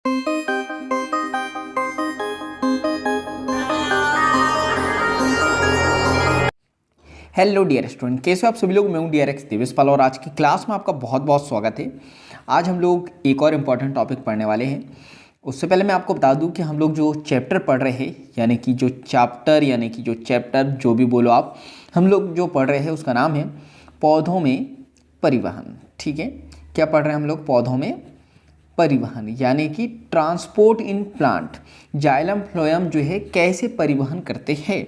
Hello dear student, कैसे हो आप सभी लोग। मैं हूं DRX देवेशपाल और आज की क्लास में आपका बहुत बहुत स्वागत है। आज हम लोग एक और इम्पॉर्टेंट टॉपिक पढ़ने वाले हैं। उससे पहले मैं आपको बता दूं कि हम लोग जो चैप्टर पढ़ रहे हैं यानी कि जो चैप्टर जो भी बोलो आप, हम लोग जो पढ़ रहे हैं उसका नाम है पौधों में परिवहन। ठीक है, क्या पढ़ रहे हैं हम लोग? पौधों में परिवहन यानी कि transport in plant. Xylem phloem जो है कैसे परिवहन करते हैं।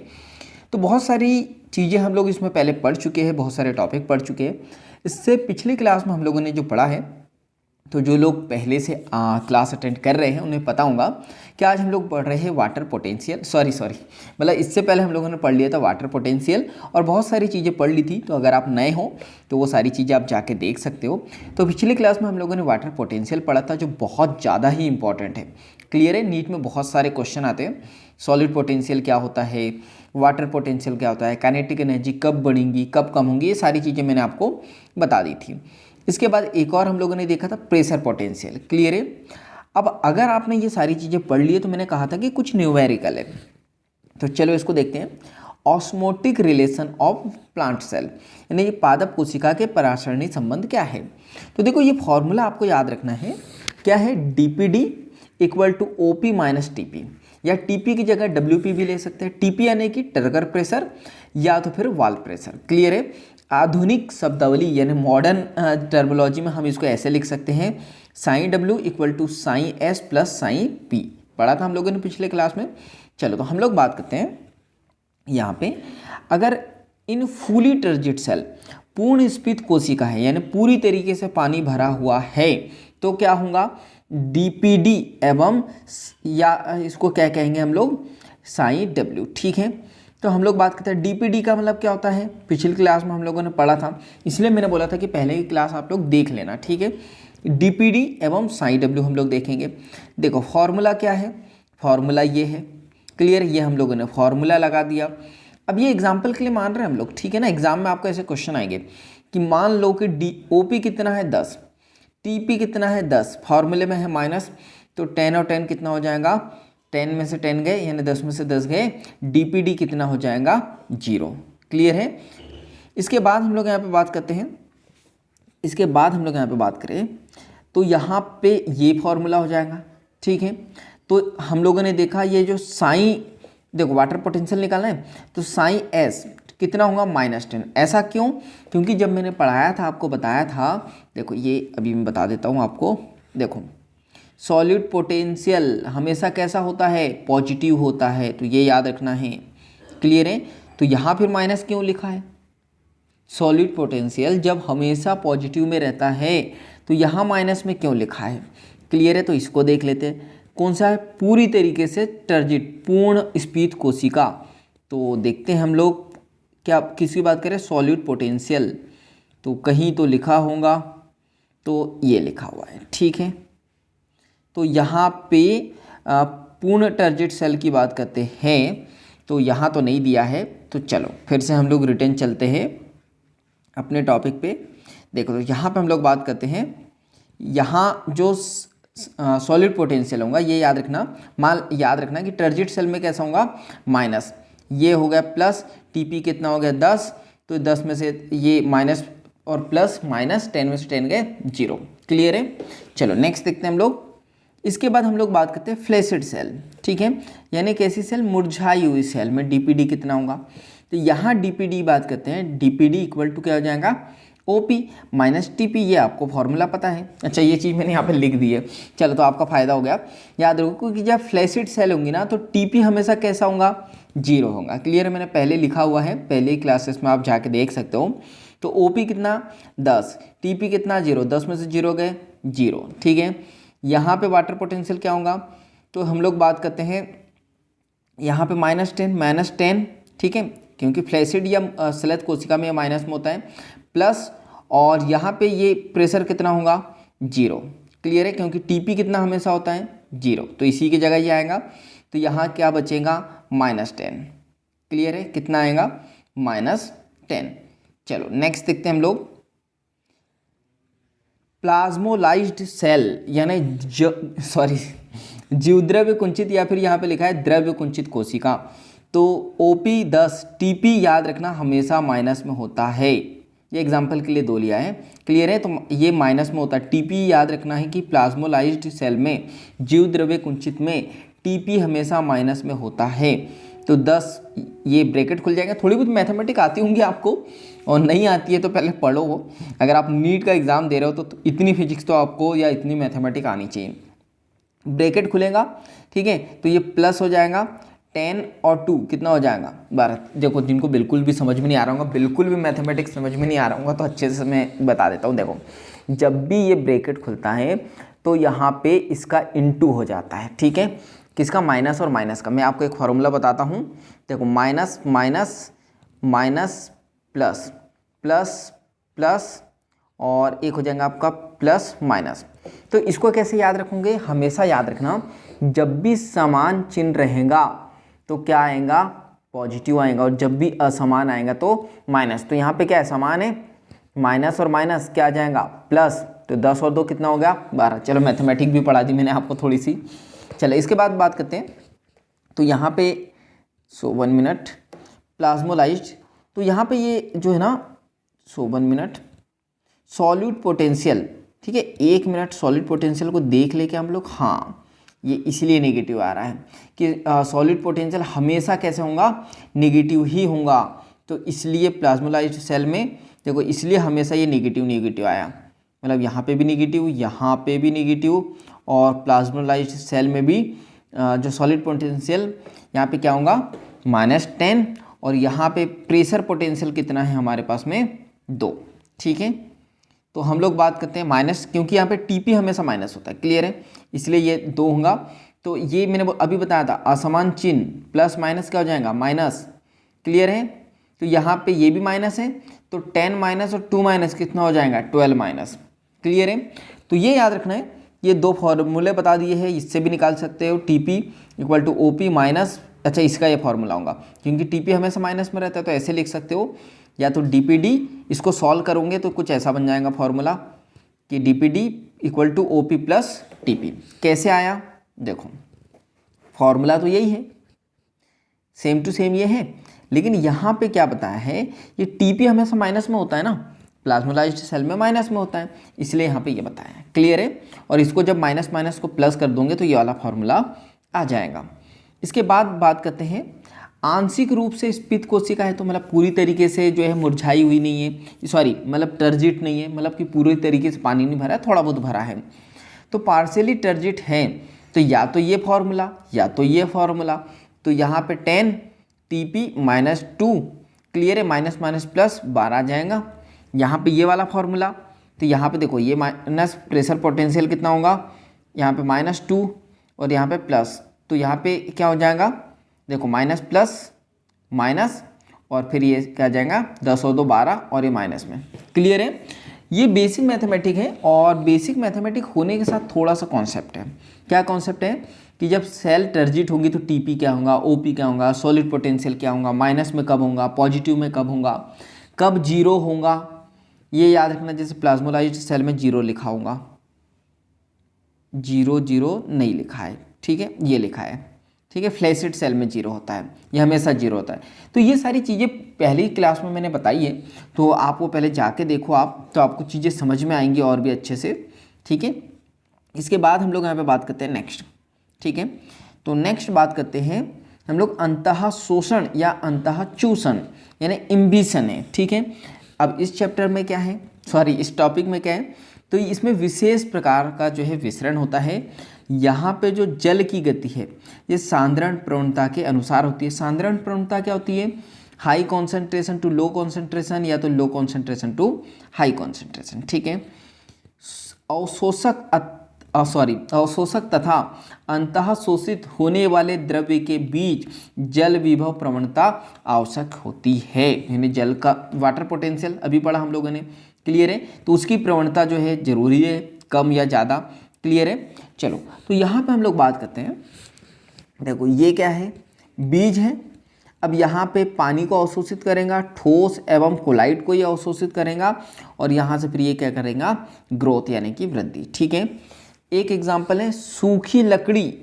तो बहुत सारी चीज़ें हम लोग इसमें पहले पढ़ चुके हैं, बहुत सारे टॉपिक पढ़ चुके हैं। इससे पिछली क्लास में हम लोगों ने जो पढ़ा है, तो जो लोग पहले से क्लास अटेंड कर रहे हैं उन्हें पता होगा कि आज हम लोग पढ़ रहे हैं वाटर पोटेंशियल। सॉरी मतलब इससे पहले हम लोगों ने पढ़ लिया था वाटर पोटेंशियल और बहुत सारी चीज़ें पढ़ ली थी। तो अगर आप नए हो तो वो सारी चीज़ें आप जाके देख सकते हो। तो पिछली क्लास में हम लोगों ने वाटर पोटेंशियल पढ़ा था, जो बहुत ज़्यादा ही इंपॉर्टेंट है। क्लियर है? नीट में बहुत सारे क्वेश्चन आते हैं। सॉलिड पोटेंशियल क्या होता है, वाटर पोटेंशियल क्या होता है, काइनेटिक एनर्जी कब बढ़ेंगी कब कम होंगी, ये सारी चीज़ें मैंने आपको बता दी थी। इसके बाद एक और हम लोगों ने देखा था प्रेशर पोटेंशियल। क्लियर है? अब अगर आपने ये सारी चीज़ें पढ़ ली है तो मैंने कहा था कि कुछ न्यूमेरिकल है, तो चलो इसको देखते हैं। Osmotic relation of plant cell, यानी ये पादप कोशिका के परासरणी संबंध क्या है। तो देखो, ये फॉर्मूला आपको याद रखना है। क्या है? DPD equal to OP minus TP, या TP की जगह WP भी ले सकते हैं। TP यानी कि टर्गर प्रेशर या तो फिर वाल्व प्रेशर। क्लियर है? आधुनिक शब्दावली यानी मॉडर्न टर्मोलॉजी में हम इसको ऐसे लिख सकते हैं, sign W equal to sign S plus sign P। पढ़ा था हम लोगों ने पिछले क्लास में। चलो तो हम लोग बात करते हैं यहाँ पे, अगर इन फुली टर्जिट सेल पूर्ण स्फीत कोशिका है यानी पूरी तरीके से पानी भरा हुआ है, तो क्या होगा? DPD एवं या इसको क्या कहेंगे हम लोग? Sign W। ठीक है, तो हम लोग बात करते हैं DPD का मतलब क्या होता है। पिछली क्लास में हम लोगों ने पढ़ा था, इसलिए मैंने बोला था कि पहले की क्लास आप लोग देख लेना। ठीक है, DPD एवं साइन W हम लोग देखेंगे। देखो फॉर्मूला क्या है, फॉर्मूला ये है। क्लियर? ये हम लोगों ने फॉर्मूला लगा दिया। अब ये एग्जाम्पल के लिए मान रहे हैं हम लोग, ठीक है ना। एग्जाम में आपको ऐसे क्वेश्चन आएंगे कि मान लो कि OP कितना है 10, TP कितना है 10, फॉर्मूले में है माइनस, तो 10 और 10 कितना हो जाएगा? 10 में से 10 गए यानी 10 में से 10 गए, DPD कितना हो जाएगा? 0। क्लियर है? इसके बाद हम लोग यहाँ पे बात करते हैं, इसके बाद हम लोग यहाँ पे बात करें तो यहाँ पे ये फॉर्मूला हो जाएगा। ठीक है, तो हम लोगों ने देखा ये जो साइन, देखो वाटर पोटेंशियल निकालना है तो साइन S कितना होगा? -10। ऐसा क्यों? क्योंकि जब मैंने पढ़ाया था आपको बताया था, देखो ये अभी मैं बता देता हूँ आपको। देखो सॉलिड पोटेंशियल हमेशा कैसा होता है? पॉजिटिव होता है, तो ये याद रखना है। क्लियर है? तो यहाँ फिर माइनस क्यों लिखा है? सॉलिड पोटेंशियल जब हमेशा पॉजिटिव में रहता है तो यहाँ माइनस में क्यों लिखा है? क्लियर है? तो इसको देख लेते हैं, कौन सा है? पूरी तरीके से टर्जिट पूर्ण स्फीत कोशिका। तो देखते हैं हम लोग क्या किसकी बात करें, सॉलिड पोटेंशियल। तो कहीं तो लिखा होगा, तो ये लिखा हुआ है। ठीक है, तो यहाँ पे पूर्ण टर्जिट सेल की बात करते हैं, तो यहाँ तो नहीं दिया है। तो चलो फिर से हम लोग रिटर्न चलते हैं अपने टॉपिक पे। देखो तो यहाँ पे हम लोग बात करते हैं, यहाँ जो सॉलिड पोटेंशियल होगा ये याद रखना कि टर्जिट सेल में कैसा होगा? माइनस, ये हो गया प्लस, TP कितना हो गया? 10, तो 10 में से ये माइनस और प्लस माइनस, 10 में से 10 गए 0। क्लियर है? चलो नेक्स्ट देखते हैं हम लोग। इसके बाद हम लोग बात करते हैं फ्लैसिड सेल। ठीक है, यानी कैसी सेल? मुरझाई हुई सेल में DPD कितना होगा? तो यहाँ DPD बात करते हैं, DPD इक्वल टू क्या हो जाएगा? OP minus TP। ये आपको फॉर्मूला पता है। अच्छा, ये चीज़ मैंने यहाँ पे लिख दी है। चलो तो आपका फ़ायदा हो गया। याद रखो कि जब फ्लैसिड सेल होंगी ना तो TP हमेशा कैसा होगा? 0 होगा। क्लियर है? मैंने पहले लिखा हुआ है, पहले क्लासेस में आप जाके देख सकते हो। तो OP कितना? 10, TP कितना? 0, 10 में से 0 गए 0। ठीक है, यहाँ पे वाटर पोटेंशियल क्या होगा? तो हम लोग बात करते हैं यहाँ पे -10। ठीक है, क्योंकि फ्लैसिड या स्लैथ कोशिका में माइनस में होता है, प्लस, और यहाँ पे ये प्रेशर कितना होगा? 0। क्लियर है? क्योंकि TP कितना हमेशा होता है? 0, तो इसी की जगह ये आएगा। तो यहाँ क्या बचेगा? -10। क्लियर है? कितना आएगा? -10। चलो नेक्स्ट देखते हैं हम लोग। प्लाज्मोलाइज्ड सेल यानी जीवद्रव्य कुंचित या फिर यहाँ पे लिखा है द्रव्य कुंचित कोशिका। तो OP10 TP याद रखना हमेशा माइनस में होता है। ये एग्जाम्पल के लिए 2 लिया है, क्लियर है। तो ये माइनस में होता है। TP याद रखना है कि प्लाज्मोलाइज्ड सेल में जीव द्रव्य कुंचित में TP हमेशा माइनस में होता है। तो 10 ये ब्रैकेट खुल जाएगा। थोड़ी बहुत मैथमेटिक्स आती होंगी आपको, और नहीं आती है तो पहले पढ़ो हो। अगर आप नीट का एग्ज़ाम दे रहे हो तो इतनी फिजिक्स तो आपको या इतनी मैथमेटिक्स आनी चाहिए। ब्रैकेट खुलेगा, ठीक है। तो ये प्लस हो जाएगा 10 और 2 कितना हो जाएगा 12। देखो जिनको बिल्कुल भी समझ में नहीं आ रहा होगा, बिल्कुल भी मैथमेटिक्स समझ में नहीं आ रहा होगा, तो अच्छे से मैं बता देता हूँ। देखो जब भी ये ब्रैकेट खुलता है तो यहाँ पे इसका इनटू हो जाता है, ठीक है। किसका? माइनस और माइनस का। मैं आपको एक फार्मूला बताता हूँ। देखो minus minus minus plus plus plus और एक हो जाएगा आपका प्लस माइनस। तो इसको कैसे याद रखोगे? हमेशा याद रखना जब भी समान चिन्ह रहेगा तो क्या आएगा? पॉजिटिव आएगा, और जब भी असमान आएगा तो माइनस। तो यहाँ पे क्या है? समान है, माइनस और माइनस क्या आ जाएगा? प्लस। तो 10 और 2 कितना हो गया? 12। चलो मैथमेटिक्स भी पढ़ा दी मैंने आपको थोड़ी सी। चलो इसके बाद बात करते हैं। तो यहाँ पे 1 मिनट प्लाज्मोलाइज्ड, तो यहाँ पे ये जो है ना 1 मिनट सॉल्यूट पोटेंशियल, ठीक है। 1 मिनट सॉलिड पोटेंशियल को देख लेके हम लोग, हाँ ये इसलिए नेगेटिव आ रहा है कि सॉलिड पोटेंशियल हमेशा कैसे होगा? नेगेटिव ही होगा। तो इसलिए प्लाज्मोलाइज्ड सेल में देखो, इसलिए हमेशा ये नेगेटिव नेगेटिव आया। मतलब यहाँ पे भी नेगेटिव, यहाँ पे भी नेगेटिव, और प्लाज्मोलाइज्ड सेल में भी जो सॉलिड पोटेंशियल यहाँ पे क्या होगा? -10, और यहाँ पे प्रेशर पोटेंशियल कितना है हमारे पास में? 2, ठीक है। तो हम लोग बात करते हैं माइनस, क्योंकि यहाँ पे TP हमेशा माइनस होता है, क्लियर है, इसलिए ये 2 होगा। तो ये मैंने अभी बताया था, असमान चिन्ह प्लस माइनस क्या हो जाएगा? माइनस, क्लियर है। तो यहाँ पे ये भी माइनस है, तो 10 माइनस और 2 माइनस कितना हो जाएगा? 12 माइनस, क्लियर है। तो ये याद रखना है। ये 2 फॉर्मूले बता दिए हैं, इससे भी निकाल सकते हो। TP = OP माइनस, अच्छा इसका ये फॉर्मूला होगा क्योंकि TP हमेशा माइनस में रहता है, तो ऐसे लिख सकते हो, या तो DPD, इसको सॉल्व करोगे तो कुछ ऐसा बन जाएगा फॉर्मूला कि DPD = OP + TP। कैसे आया? देखो फॉर्मूला तो यही है, सेम टू सेम ये है, लेकिन यहाँ पे क्या बताया है? ये TP हमेशा माइनस में होता है ना, प्लाज्मोलाइज्ड सेल में माइनस में होता है, इसलिए यहाँ पे ये बताया है, क्लियर है। और इसको जब माइनस माइनस को प्लस कर दोगे तो ये वाला फॉर्मूला आ जाएगा। इसके बाद बात करते हैं आंशिक रूप से स्फीत कोशिका है, तो मतलब पूरी तरीके से जो है मुरझाई हुई नहीं है, सॉरी मतलब टर्जिट नहीं है, मतलब कि पूरी तरीके से पानी नहीं भरा है, थोड़ा बहुत भरा है। तो पार्शियली टर्जिट है, तो या तो ये फॉर्मूला या तो ये फॉर्मूला। तो यहाँ पे 10 TP - 2, क्लियर है, माइनस माइनस प्लस 12 आ जाएगा। यहाँ पे ये वाला फॉर्मूला, तो यहाँ पे देखो ये माइनस प्रेशर पोटेंशियल कितना होगा? यहाँ पे -2 और यहाँ पे प्लस, तो यहाँ पे क्या हो जाएगा? देखो माइनस प्लस माइनस, और फिर ये क्या जाएगा? 10 और 2 12, और ये माइनस में, क्लियर है। ये बेसिक मैथमेटिक है, और बेसिक मैथमेटिक होने के साथ थोड़ा सा कॉन्सेप्ट है। क्या कॉन्सेप्ट है? कि जब सेल टर्जिट होगी तो TP क्या होगा, OP क्या होगा, सॉलिड पोटेंशियल क्या होगा, माइनस में कब होगा, पॉजिटिव में कब होगा, कब जीरो होगा, ये याद रखना। जैसे प्लाज्मोलाइज्ड सेल में 0 लिखा होगा, 0 नहीं लिखा है, ठीक है, ये लिखा है, ठीक है। फ्लैसिड सेल में 0 होता है, ये हमेशा 0 होता है। तो ये सारी चीज़ें पहली क्लास में मैंने बताई है, तो आप वो पहले जाके देखो आप, तो आपको चीज़ें समझ में आएंगी और भी अच्छे से, ठीक है। इसके बाद हम लोग यहाँ पे बात करते हैं नेक्स्ट, ठीक है। तो नेक्स्ट बात करते हैं हम लोग अंतः शोषण या अंतः चूषण, यानी इम्बिशन है, ठीक है। अब इस चैप्टर में क्या है, सॉरी इस टॉपिक में क्या है? तो इसमें विशेष प्रकार का जो है विसरण होता है। यहाँ पे जो जल की गति है ये सांद्रण प्रवणता के अनुसार होती है। सांद्रण प्रवणता क्या होती है? High concentration to low concentration, या तो low concentration to high concentration, ठीक है। अवशोषक तथा अंतः शोषित होने वाले द्रव्य के बीच जल विभव प्रवणता आवश्यक होती है, यानी जल का वाटर पोटेंशियल अभी पढ़ा हम लोगों ने, क्लियर है। तो उसकी प्रवणता जो है जरूरी है, कम या ज़्यादा, क्लियर है। चलो तो यहाँ पे हम लोग बात करते हैं। देखो ये क्या है? बीज है। अब यहाँ पे पानी को अवशोषित करेगा, ठोस एवं कोलाइट को ये अवशोषित करेगा, और यहाँ से फिर ये क्या करेगा? ग्रोथ यानी कि वृद्धि, ठीक है। एक एग्जाम्पल है सूखी लकड़ी,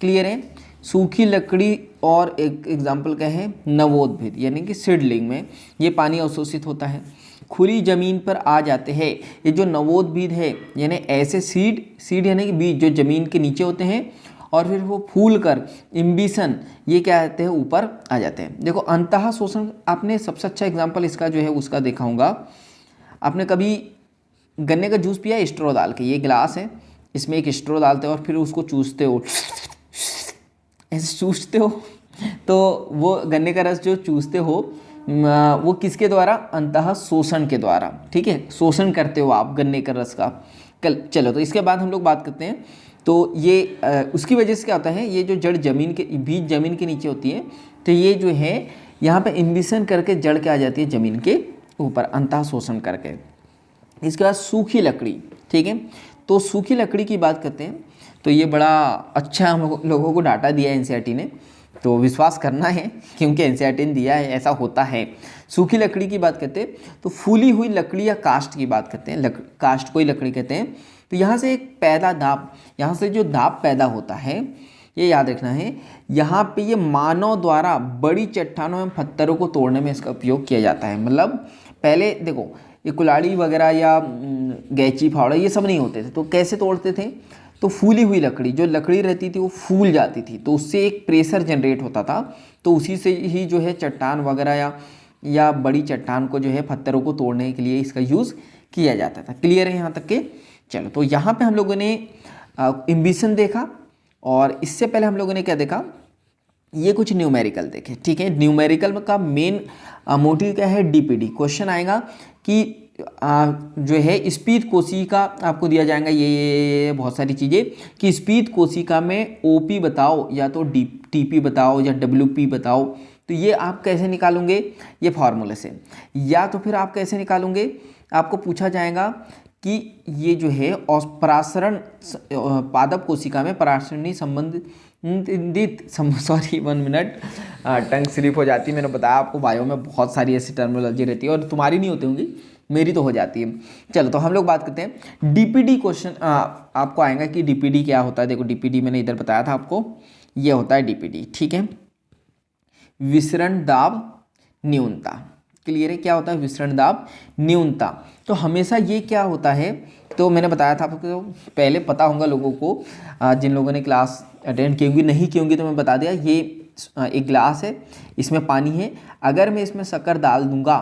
क्लियर है। सूखी लकड़ी और एक एग्जाम्पल क्या है, नवोद्भिद यानी कि सीडलिंग में ये पानी अवशोषित होता है। खुली ज़मीन पर आ जाते हैं, ये जो नवोद्भिद है यानी ऐसे सीड यानी कि बीज जो ज़मीन के नीचे होते हैं और फिर वो फूल कर इम्बिशन ये क्या कहते हैं, ऊपर आ जाते हैं। देखो अंतः शोषण, आपने सबसे अच्छा एग्जाम्पल इसका जो है उसका देखा होगा, आपने कभी गन्ने का जूस पिया स्ट्रॉ डाल के, ये गिलास है इसमें एक स्ट्रॉ डालते हो और फिर उसको चूसते हो, ऐसे चूसते हो, तो वो गन्ने का रस जो चूसते हो वो किसके द्वारा, अंतः शोषण के द्वारा, ठीक है, शोषण करते हो आप गन्ने का रस का। चलो तो इसके बाद हम लोग बात करते हैं, तो ये उसकी वजह से क्या होता है, ये जो जड़ जमीन के बीज जमीन के नीचे होती है, तो ये जो है यहाँ पे इम्बिशन करके जड़ के आ जाती है जमीन के ऊपर अंतः शोषण करके। इसके बाद सूखी लकड़ी, ठीक है, तो सूखी लकड़ी की बात करते हैं, तो ये बड़ा अच्छा हम लोगों को डाटा दिया है एनसीईआरटी ने, तो विश्वास करना है क्योंकि एनसीईआरटी ने दिया है, ऐसा होता है। सूखी लकड़ी की बात करते हैं तो फूली हुई लकड़ी या कास्ट की बात करते हैं, कास्ट को ही लकड़ी कहते हैं। तो यहाँ से एक पैदा दाब, यहाँ से जो दाब पैदा होता है ये याद रखना है, यहाँ पे ये मानव द्वारा बड़ी चट्टानों एवं पत्थरों को तोड़ने में इसका उपयोग किया जाता है। मतलब पहले देखो ये कुल्हाड़ी वगैरह या गैंची फावड़ा ये सब नहीं होते थे, तो कैसे तोड़ते थे, तो फूली हुई लकड़ी, जो लकड़ी रहती थी वो फूल जाती थी, तो उससे एक प्रेशर जनरेट होता था, तो उसी से ही जो है चट्टान वगैरह या बड़ी चट्टान को जो है पत्थरों को तोड़ने के लिए इसका यूज़ किया जाता था। क्लियर है यहाँ तक के। चलो तो यहाँ पे हम लोगों ने इम्बिशन देखा और इससे पहले हम लोगों ने क्या देखा, ये कुछ न्यूमेरिकल देखे, ठीक है। न्यूमेरिकल का मेन मोटिव क्या है, डीपीडी। क्वेश्चन आएगा कि जो है स्पीत कोशिका आपको दिया जाएगा, ये बहुत सारी चीज़ें कि स्पीत कोशिका में ओपी बताओ या तो टीपी बताओ या डब्ल्यूपी बताओ, तो ये आप कैसे निकालोगे, ये फार्मूले से, या तो फिर आप कैसे निकालोगे, आपको पूछा जाएगा कि ये जो है परासरण पादप कोशिका में परासरणी संबंधित सॉरी 1 मिनट टंग स्लिप हो जाती है। मैंने बताया आपको बायो में बहुत सारी ऐसी टर्मिनोलॉजी रहती है और तुम्हारी नहीं होती होंगी, मेरी तो हो जाती है। चलो तो हम लोग बात करते हैं डीपीडी। क्वेश्चन आपको आएगा कि डीपीडी क्या होता है। देखो डीपीडी मैंने इधर बताया था आपको, ये होता है डीपीडी, ठीक है, विसरण दाब न्यूनता। क्लियर है, क्या होता है विसरण दाब न्यूनता। तो हमेशा ये क्या होता है, तो मैंने बताया था आपको, पहले पता होगा लोगों को, जिन लोगों ने क्लास अटेंड की होंगी, नहीं की होंगी तो मैं बता दिया, ये एक गिलास है, इसमें पानी है, अगर मैं इसमें शक्कर डाल दूंगा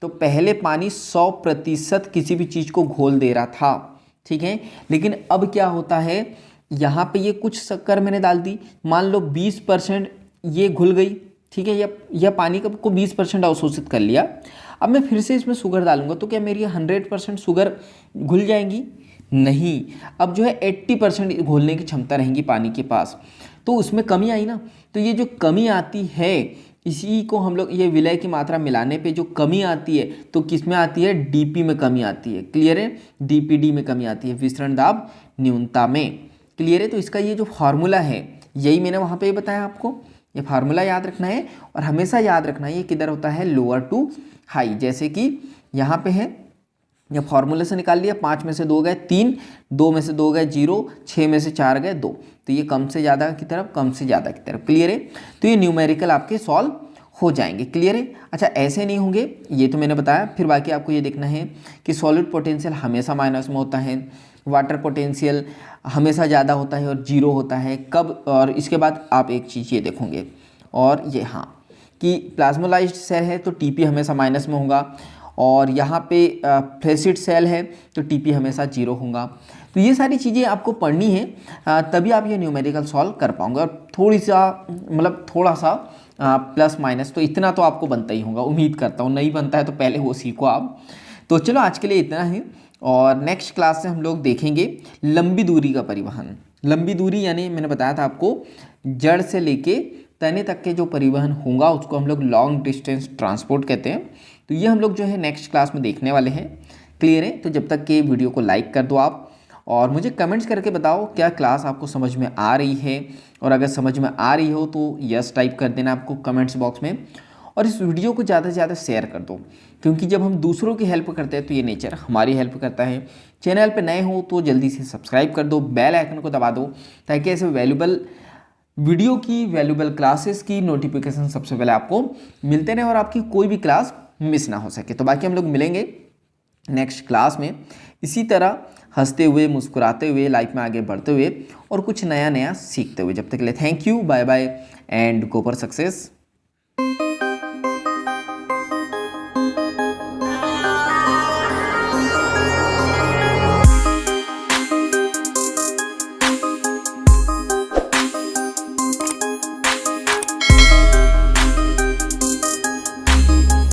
तो पहले पानी 100% किसी भी चीज़ को घोल दे रहा था, ठीक है, लेकिन अब क्या होता है, यहाँ पे ये कुछ शक्कर मैंने डाल दी, मान लो 20% ये घुल गई, ठीक है, यह पानी को 20% अवशोषित कर लिया। अब मैं फिर से इसमें शुगर डालूंगा तो क्या मेरी 100% शुगर घुल जाएंगी, नहीं, अब जो है 80% घोलने की क्षमता रहेगी पानी के पास, तो उसमें कमी आई ना। तो ये जो कमी आती है इसी को हम लोग, ये विलय की मात्रा मिलाने पे जो कमी आती है तो किस में आती है, डीपी में कमी आती है। क्लियर है, डीपीडी में कमी आती है, विसरण दाब न्यूनता में। क्लियर है, तो इसका ये जो फार्मूला है यही मैंने वहाँ पे बताया आपको, ये फार्मूला याद रखना है और हमेशा याद रखना है ये किधर होता है, लोअर टू हाई। जैसे कि यहाँ पे है, ये फार्मूले से निकाल लिया, 5 में से 2 गए 3, 2 में से 2 गए 0, 6 में से 4 गए 2, तो ये कम से ज़्यादा की तरफ, कम से ज़्यादा की तरफ। क्लियर है, तो ये न्यूमेरिकल आपके सॉल्व हो जाएंगे। क्लियर है, अच्छा ऐसे नहीं होंगे, ये तो मैंने बताया। फिर बाकी आपको ये देखना है कि सॉलिड पोटेंशियल हमेशा माइनस में होता है, वाटर पोटेंशियल हमेशा ज़्यादा होता है और 0 होता है कब, और इसके बाद आप एक चीज़ ये देखोगे, और ये हाँ कि प्लाज्मोलाइज्ड सेल है तो टीपी हमेशा माइनस में होगा, और यहाँ पे फ्लैसिड सेल है तो टीपी हमेशा 0 होगा। तो ये सारी चीज़ें आपको पढ़नी है, तभी आप ये न्यूमेरिकल सॉल्व कर पाओगे। और थोड़ा सा प्लस माइनस तो इतना तो आपको बनता ही होगा, उम्मीद करता हूँ, नहीं बनता है तो पहले वो सीखो आप। तो चलो आज के लिए इतना ही, और नेक्स्ट क्लास से हम लोग देखेंगे लंबी दूरी का परिवहन। लंबी दूरी यानी मैंने बताया था आपको, जड़ से लेके तने तक के जो परिवहन होगा उसको हम लोग लॉन्ग डिस्टेंस ट्रांसपोर्ट कहते हैं। तो ये हम लोग जो है नेक्स्ट क्लास में देखने वाले हैं। क्लियर है, तो जब तक के वीडियो को लाइक कर दो आप, और मुझे कमेंट्स करके बताओ क्या क्लास आपको समझ में आ रही है, और अगर समझ में आ रही हो तो यस टाइप कर देना आपको कमेंट्स बॉक्स में, और इस वीडियो को ज़्यादा से ज़्यादा शेयर कर दो, क्योंकि जब हम दूसरों की हेल्प करते हैं तो ये नेचर हमारी हेल्प करता है। चैनल पे नए हो तो जल्दी से सब्सक्राइब कर दो, बेल आइकन को दबा दो, ताकि ऐसे वैल्यूबल वीडियो की, वैल्यूएबल क्लासेस की नोटिफिकेशन सबसे पहले आपको मिलते रहे और आपकी कोई भी क्लास मिस ना हो सके। तो बाकी हम लोग मिलेंगे नेक्स्ट क्लास में इसी तरह हंसते हुए, मुस्कुराते हुए, लाइफ में आगे बढ़ते हुए और कुछ नया नया सीखते हुए। जब तक के लिए thank you, bye bye and go for success.